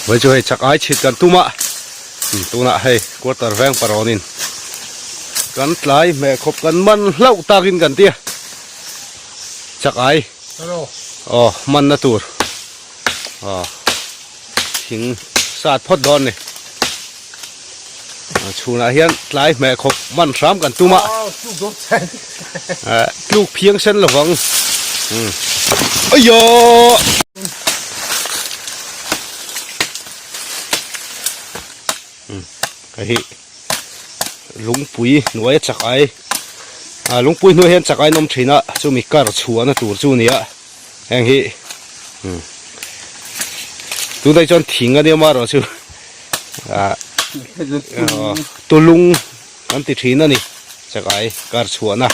với cho hay chắc ai chítกันtu mạ tu nạ hay quarter vang paroninกันlại mẹ khopกันมันเล่าตากินกันเตี้ยchắc aiมันน่ะตัวหิงสาดพอดดอนนี่ชูน่ะเฮียนหลายแม่ขบมันซ้ำกันตุ้มะลูกเพียงเส้นระวังอ้ยโยไอ้ลุงปุ๋ยหน่วยจักไอลุงปุ๋ยหน่วยเห็นจักไอนมถีน่ะจูมีการชัวนะตัวจูนี่อะแห่งฮีตัวได้จนทิ้งกันเดียวมาหรอชูตัวลุงอันติดถีน่ะนี่จักไอการชัวนะ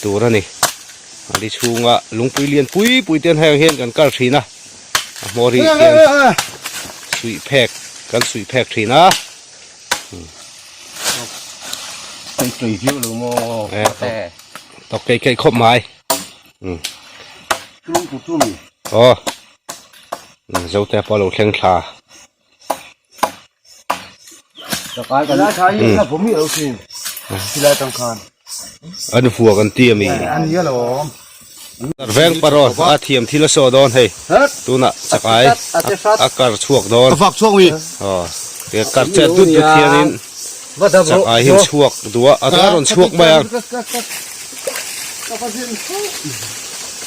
ตัวนั่นนี่อันที่ชูงะลุงปุ๋ยเลียนปุ๋ยเตียนแห่งเห็นกันการถีนะมอรีเตียนสุยแพกกันสุยแพกถีนะเป็นจุยผิวหรือโม่แต่ตอกไก่ครบไม้จุ้มอ๋อเจ้าแต่พอเราแข่งขาจะกลายกันนะใช่แล้วผมมีเอาสิที่ไรต้องการอันฟัวกันเตี้ยมีอันนี้เหรอแวงปลาอาเทียมที่ละโซดอนให้ตัวน่ะจะกลายอากาศช่วงดอนฝักช่วงวีอ๋อเดี๋ยวกัดเจ็ดดุดเทียนินจะกลายเห็นช่วงดัวอากาศร้อนช่วงมา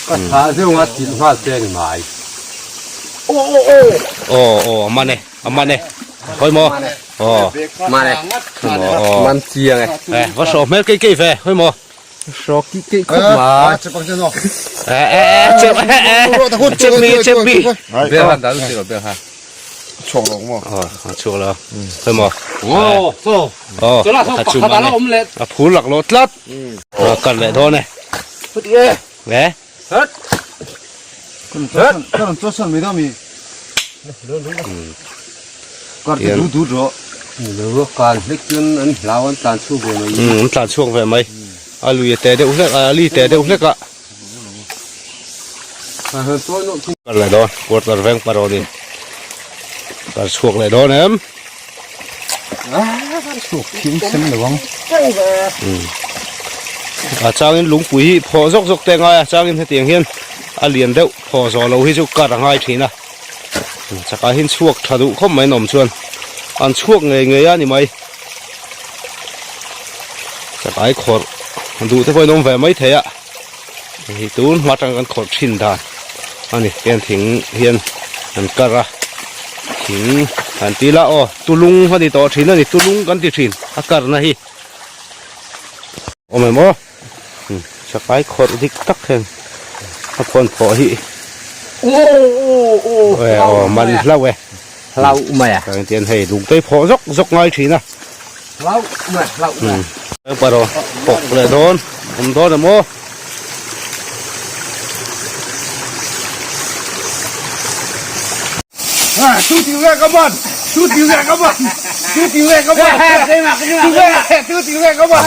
ก็หาเรื่องว่าถิ่นว่าเส้นหมายโอ้มาเนี่ยมาเนี่ยคอยมอมาเลยมันเสียไงว่าสอบเม็ดเก๋ๆแฟคอยมอสอบกิ๊กขึ้นมาจะปังจะนอกเจ็บมีเบี้ยหันดาวสิเบี้ยหันช่วงลงมั้งช่วงแล้วคอยมอจะล่าเขาปักตาล้อมเลยผูหลักรถลัดกันเลยโดนเนี่ยพุทธิแหวก็ตัวสั่นไม่ได้มีก็ดูจ่อเรื่องการเล็กจนอันลาวอันตานช่วงไหมตานช่วงไปไหมลุยแต่เดี๋ยวเล็กลีแต่เดี๋ยวเล็กอะกันเลยโดนกดระแวงปารอนี่กันช่วงเลยโดนเนี่ยช่วงทิ้งเส้นระวังอาจารย์ลุงปุ๋ยพอซกแต่งไงอาจารย์ให้เตียงเฮียนเรียนเด็กพอสอนเราให้จุกกระง่ายทีนะจะการเห็นช่วงถดุเข้าไม่หน่อมชวนอันช่วงเงยนี่ไหมจะการขดดูที่พอยน้องแฝงไม่เทะตูนมาจังกันขดชินได้อันนี้เฮียนถึงเฮียนอันกระถึงอันตีละตุลุงพอดีต่อชินนี่ตุลุงกันตีชินอากาศนะฮีโอ้ไม่หมดจะการขดดิกตักเองถ้าคนพอฮีมันเล่าไม่อะการเตียนให้ลุงเต้พอซกง่ายทีนะเล่าปลาโดปกเลยโดนผมโดนนะโมตู้ตีแรกก็บ้านตู้ตีแรกก็บ้านตู้ตีแรกก็บ้านตู้แรกก็บ้าน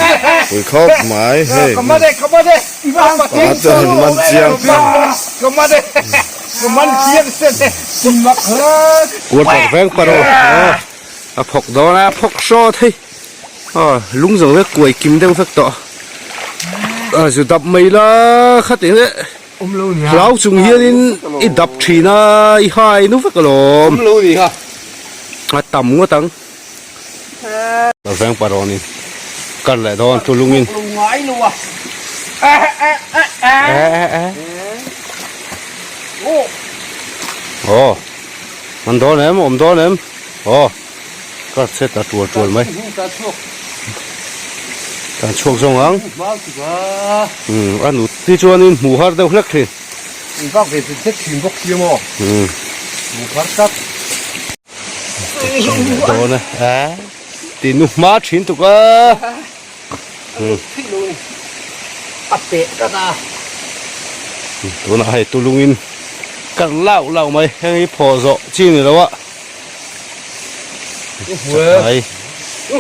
คุยครบหมายเฮ้ยก็มาได้อีบ้านมาที่จะเห็นมันเจียงก็มาได้ก็มันเจียงเสร็จสิมาเขินกวดแฝงปลาโดพกโดนนะพกโซ่ที่ลุงส่งเลือกกล้วยกิมเด้งสักต่อสุดดับไม่ละขัดเองเลยเราจงเฮียนินอีดับทีน่าอีหายนู้นสักกะโหลมรู้ดีค่ะต่ำก็ตั้งเราแฝงปลาโดนี่กันเลยโดนตัวลุงอินลุงไงลูกโอ้มันโดนเอ็มผมโดนเอ็มก็เสร็จแต่ตัวไหมการช่วงสองครั้งอันนู้ที่ชวนนี่หมูฮาร์ดเดาเล็กทีก็เป็นเช็คทีมพวกเชียร์มั้งหมูฮาร์ดครับโดนนะตีนุ่มมาชินตุกะที่ลุงอัดเตะก็ได้ตัวน่ะให้ตัวลุงอินกันเล่าไหมให้พอโซจีนี่แล้ววะไอ้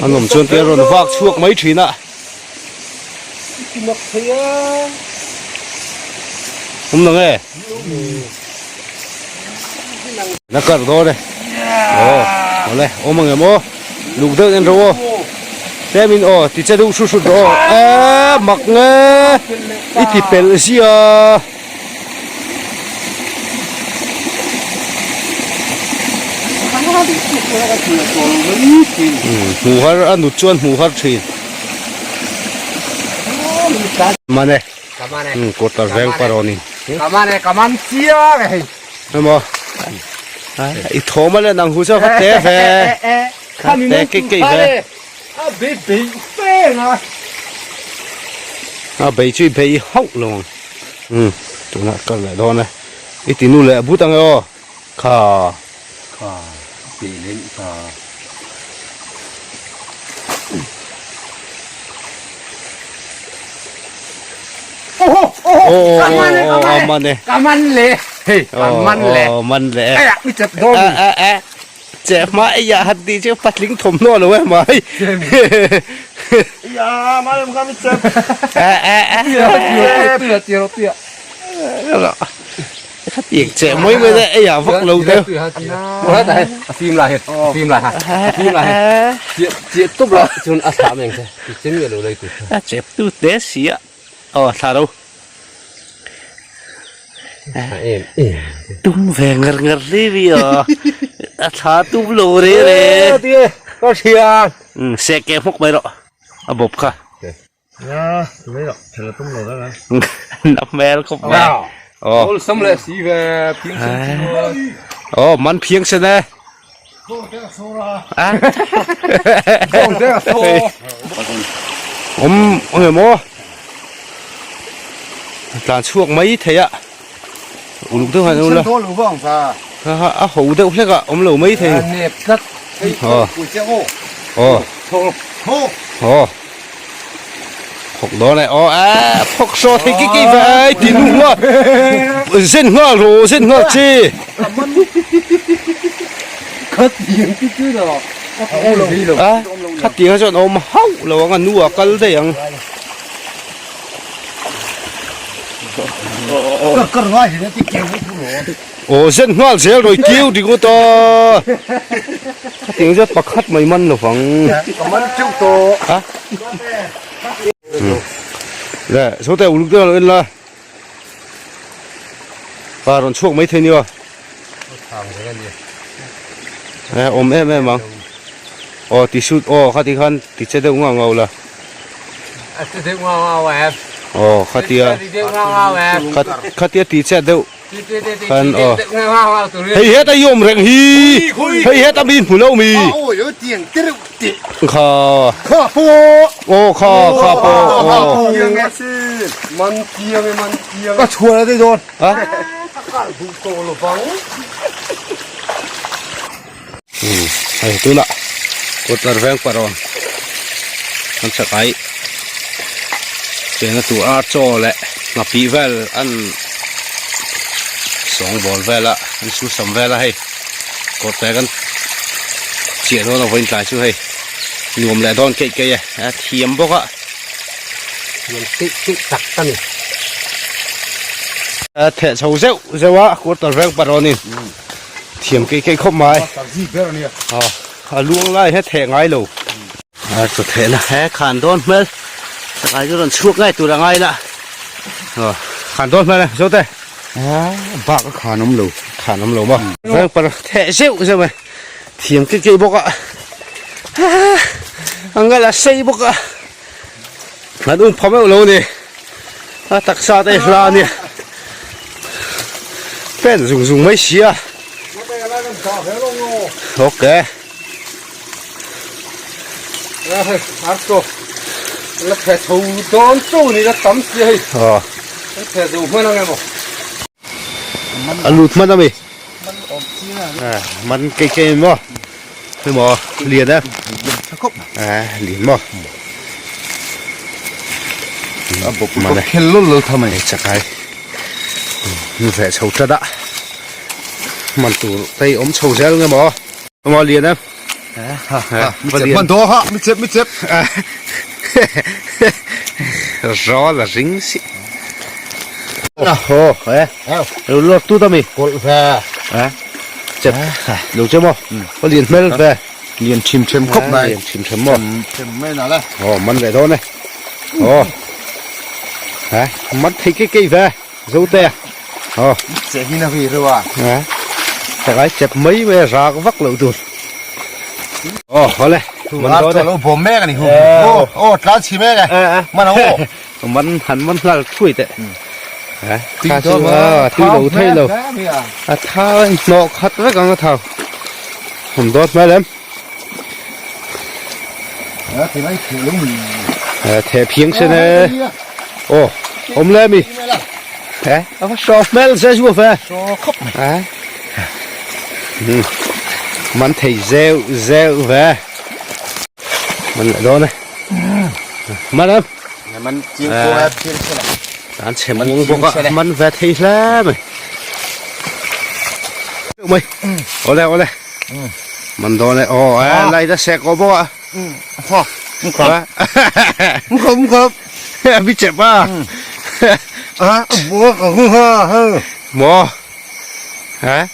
อันนมชวนเตี้ยรอนฟากช่วงไม่ชินอ่ะผมนั่งนักการโดนเลย เอาเลยโอ้มึงไงโมลูกเดินกันรู้แต่มินโอ้ติดจะดูสุดๆโอ้หมักเงยอีที่เป็นเสียหูฮาร์อันนุจวนหูฮาร์ชีนมาเนี่ยกดตัดแรงปารอนี่ kaman cia này ไม่หมออีโถมาเลยนังหูเจ้าพัดเตะแฟเตะเก่งๆแฟ bị phê rồi ไปช่วยไปห้องลงตัวนั้นก็เลยโดนนะอีตีนู่นเลยบุตังอ๋อค่ะ bị lên cảมันเนี่ย kaman le kaman le มันแหละ ai ạ bị chật đôi เจ็บมาไอ้ยาหัดดีเจ้าปัดลิงถมโน่เลยเว้ยมา ya mà làm sao bị chật tiệt นั่นแหละถ้าเปียกเจ็บไม่ได้ไอ้ยาฟักเราเดียว hết này phim lại phim lại chị tốt rồi chun ác cảm mình thế chính là đồ đây tụi เจ็บตู้เตะเสียท่าเรา em ตุ้มแหงเงรเลยพี่อ่ะท่าตุ้มโลเลยเลย tia có chia เสกแกพกไปหรอระบบค่ะ ya mấy rồi thật là tung rồi đó này นับแมวก็มา ô xong lại xí về tiếng sông มันเพียงเสน่ห์อ่ะ không thế là xô ผมเฮ้ยโมการช่วงไม่เทียอุลุกตัวหันนู่นละ thô lũ vòng sa หูเด็กเล็กอ่ะผมหลูไม่เทีย nẹp rất cùi che ô โอ้ thô พกโดนเลยพกโซ่ที่กี่ไปตีนุ่งว่าเส้นหัวโหเส้นหัวจี khất tiếng cái chứ rồi ô lồng đi lồng ขัดตีเขาจนอมเฮาระวังกันนัวกันได้ยัง cất nói thì nó chỉ kêu cái phụ lỗ โอ้เส้นหัวเสียโดยกิ้วดีกูต่อขัดตีเขาจะปักขัดไม่มันหรอฟัง cảm ơn chúc tổ เนี่ยโซ่แต่อุลุกเตอร์เลยละปลาโดนช่วงไม่เท่านี้วะ thằng thế này อมแม่มั้งติดชุดขัดตีขันติดเจ้าเด็กงเอาละ tôi thấy ngoan ngoan em ขัดตี tôi thấy ngoan ngoan em ขัดตีติดเจ้าเด็ก ngoan ngoan tôi เฮ้ยเฮ็ดไอ้ยมเร่งฮีเฮ้ยเฮ็ดตะบินผู้เล่ามี ôi có tiền tiết tiết ข้า khó phô ข้าโป tiền nghe sư măn tiền có chùa là đây rồi ฮะ thủ tổ là vắng ไอ้ตัวละกดระแวงปะรอนมันจะไปเป็นตัวอาโจแหละมาปีเวลอัน2 บอลเวลละอันสู้3 เวลละให้กดแต่กันเจียโน่นเอาไว้ตายช่วยให้รวมแหละดอนเก๋ๆเทียมบอกอ่ะ mình tích tắc ta này เทะเฉาเซลเซวะกดระแวงปะรอนนี่เทียมเก๋ๆครบไม้ tắc gì thế này ล่วงไล่ให้แทงง่ายเลยสุดเทนะแฮขันต้นเมื่อสกายจะโดนช่วงง่ายตัวละง่ายละขันต้นมาเลยโซ่เต้ bạc cái khả nấm lù ขันน้ำหลวงบ่เรื่องปะแทะเซลใช่ไหมเทียมเก๋ๆบอกอ่ะอังกฤษละใส่บอกอ่ะนั่นอุ้มพอไม่เอาเลยนี่ตักซาเตะลาเนี่ยเป็นสูงไม่เสียโอเค 알았어. 이거 배추 돈 쏘니까 땀지. อ๋อ 배추 흔하게 뭐. หลุดมันทำไมมันเก๋ๆมั้งไม่หมอเรียนนะเรียนมั้งบุกมาเลย 헬로 넣다만. จะใครมีแผลเฉาจัดอะมันตัวไปอมเฉาเสียไงหมอหมอเรียนนะ มันโดฮะไม่เจ็บ รอละริงสิโอ้โหเฮ้ยรถตู้ทำไม กดแฟ chụp đủ chưa mò có liền mel về liền chìm chìm khóc này liền chìm chìm mò chìm mấy nào đây mắn về thôi này hả mắt thấy cái cây về dấu tè sẽ khi nào về rồi à cái gái chụp mấy về ra có vắt lựu tuột thôi mình đó đây bố mẹ cái này ô cá chim mẹ này mà nó mắn là thui tệ cá chim thui đầu thay đầu thao nọ khát rất là thao không tốt mấy lắm thì mấy kiểu lúc mình thẻ phiếng xe này hôm nay mi sao smell sẽ vô về mình thấy rêu về mình lại đó này mà em mình chiên cô chiên xe này anh xem muốn bốc á mình về thấy lắm mày ở đây mình đó này lại đã xe có bốc á không bị chẹp à bố không mò hả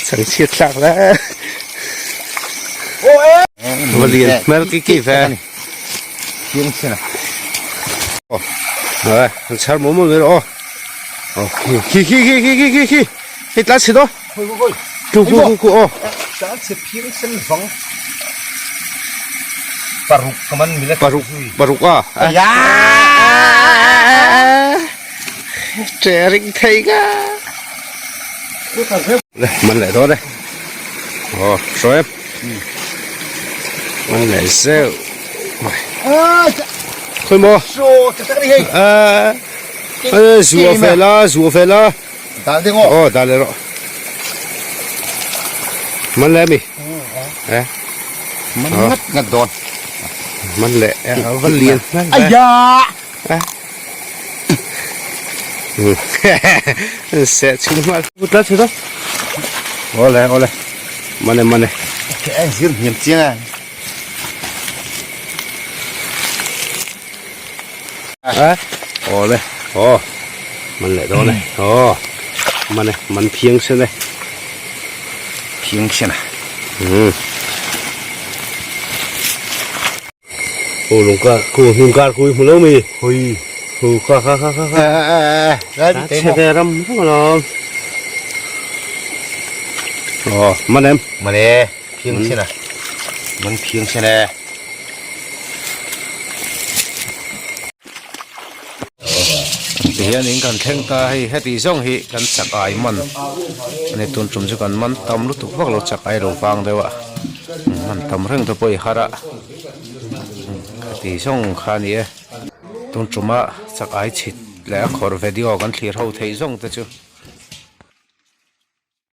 chẳng chết lạc đấy mà liền mà cái về chiên xe này rồi sao muốn mọi người đó khi hít lá xịt đó cu đã xịt phiến sân vắng paruk kaman milat paruk à trẻ rinh thấy cả mình lại đó đây rồi em mình lại rêu khôi mò rùa phê la đã lên rồi mình lại mi mình ngắt đòn mình lại vẫn liền ai da sẽ chung hoa bút lát thôi ô lại mình này cái anh dương hiểm chiêng ô lại mình lại đó này mình này mình phiêng xe này lùng ca cùi một lâu mì kha xe râm không lo mình em mà nè phiêng xe này mình phiêng xe này hiện những cần thêm ta hay hết đi giống hi cần chặt ai mình nên tuân trùng cho cần mình tâm lúc tục vác lúc chặt ai đầu vàng đấy ạ mình tâm rừng tôi bơi hara thì giống khá nhỉ tuân trùng á chặt ai chít lẽ khỏi video cần clear hậu thấy giống thế chứ